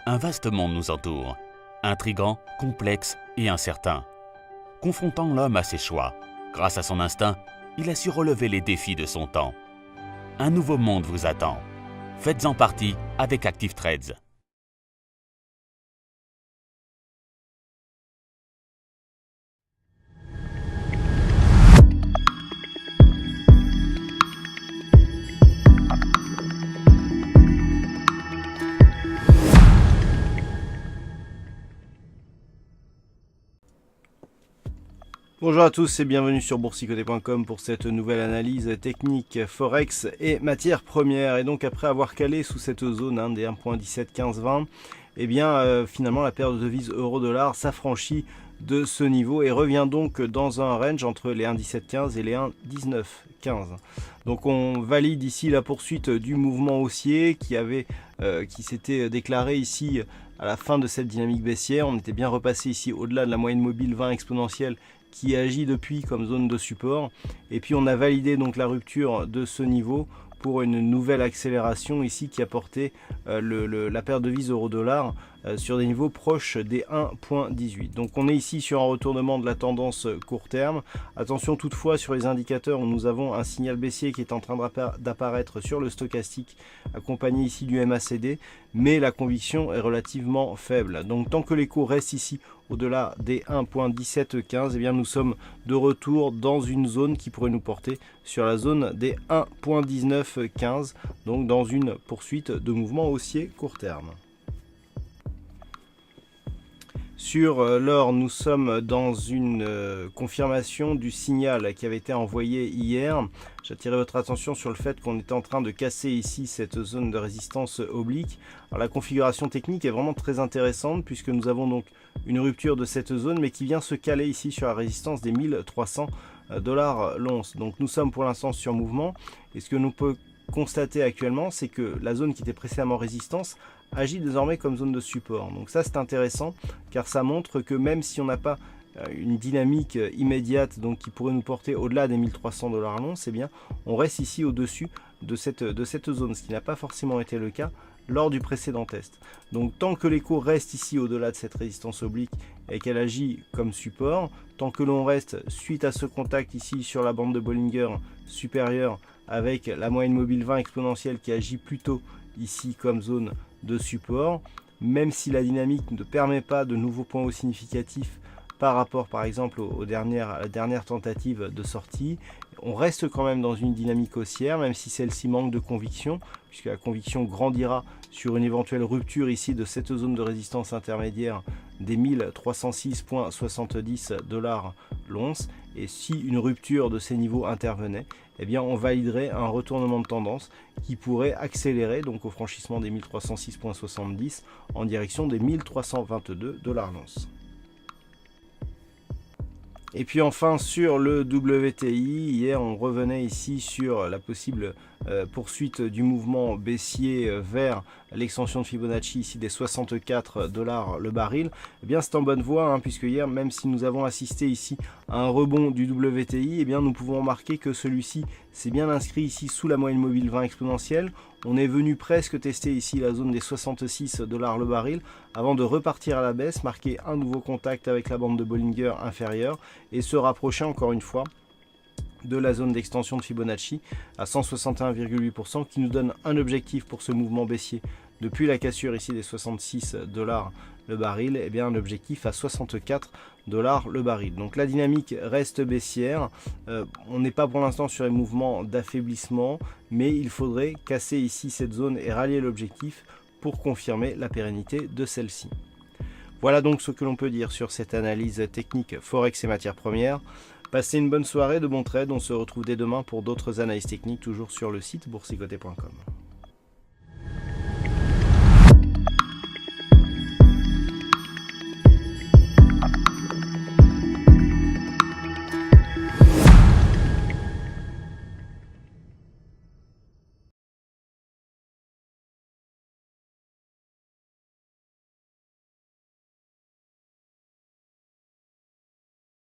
Un vaste monde nous entoure, intrigant, complexe et incertain. Confrontant l'homme à ses choix, grâce à son instinct, il a su relever les défis de son temps. Un nouveau monde vous attend. Faites-en partie avec Active Trades. Bonjour à tous et bienvenue sur boursicoté.com pour cette nouvelle analyse technique Forex et matières premières. Et donc après avoir calé sous cette zone des 1.171520, eh bien finalement la paire de devises euro-dollar s'affranchit de ce niveau et revient donc dans un range entre les 1.1715 et les 1.1915. Donc on valide ici la poursuite du mouvement haussier qui s'était déclaré ici à la fin de cette dynamique baissière. On était bien repassé ici au-delà de la moyenne mobile 20 exponentielle qui agit depuis comme zone de support, et puis on a validé donc la rupture de ce niveau pour une nouvelle accélération ici qui a porté la paire de devises euro-dollar sur des niveaux proches des 1.18. Donc on est ici sur un retournement de la tendance court terme. Attention toutefois sur les indicateurs où nous avons un signal baissier qui est en train d'apparaître sur le stochastique accompagné ici du MACD, mais la conviction est relativement faible. Donc tant que les cours restent ici au-delà des 1.1715, eh bien nous sommes de retour dans une zone qui pourrait nous porter sur la zone des 1.1915, donc dans une poursuite de mouvement haussier court terme. Sur l'or, nous sommes dans une confirmation du signal qui avait été envoyé hier. J'attirais votre attention sur le fait qu'on est en train de casser ici cette zone de résistance oblique. Alors, la configuration technique est vraiment très intéressante puisque nous avons donc une rupture de cette zone mais qui vient se caler ici sur la résistance des 1300 $ l'once. Donc nous sommes pour l'instant sur mouvement et ce que nous pouvons constater actuellement, c'est que la zone qui était précédemment résistance agit désormais comme zone de support. Donc ça c'est intéressant car ça montre que même si on n'a pas une dynamique immédiate donc qui pourrait nous porter au-delà des 1300 $ l'once, eh bien on reste ici au-dessus de cette zone, ce qui n'a pas forcément été le cas lors du précédent test. Donc tant que les cours restent ici au-delà de cette résistance oblique et qu'elle agit comme support, tant que l'on reste suite à ce contact ici sur la bande de Bollinger supérieure avec la moyenne mobile 20 exponentielle qui agit plutôt ici comme zone de support, même si la dynamique ne permet pas de nouveaux points hauts significatifs par rapport par exemple à la dernière tentative de sortie, on reste quand même dans une dynamique haussière, même si celle-ci manque de conviction, puisque la conviction grandira sur une éventuelle rupture ici de cette zone de résistance intermédiaire des 1306,70 $ l'once, et si une rupture de ces niveaux intervenait, eh bien on validerait un retournement de tendance qui pourrait accélérer donc au franchissement des 1306,70 en direction des 1322 $ l'once. Et puis enfin sur le WTI, hier on revenait ici sur la possible poursuite du mouvement baissier vers l'extension de Fibonacci ici des 64 $ le baril. Eh bien c'est en bonne voie puisque hier, même si nous avons assisté ici à un rebond du WTI, eh bien nous pouvons remarquer que celui-ci s'est bien inscrit ici sous la moyenne mobile 20 exponentielle. On est venu presque tester ici la zone des 66 $ le baril avant de repartir à la baisse, marquer un nouveau contact avec la bande de Bollinger inférieure et se rapprocher encore une fois de la zone d'extension de Fibonacci à 161,8% qui nous donne un objectif pour ce mouvement baissier depuis la cassure ici des 66 $ le baril, et bien un objectif à 64 $ le baril. Donc la dynamique reste baissière, on n'est pas pour l'instant sur les mouvements d'affaiblissement, mais il faudrait casser ici cette zone et rallier l'objectif pour confirmer la pérennité de celle-ci. Voilà donc ce que l'on peut dire sur cette analyse technique Forex et matières premières. Passez une bonne soirée, de bons trades, on se retrouve dès demain pour d'autres analyses techniques toujours sur le site boursicoté.com.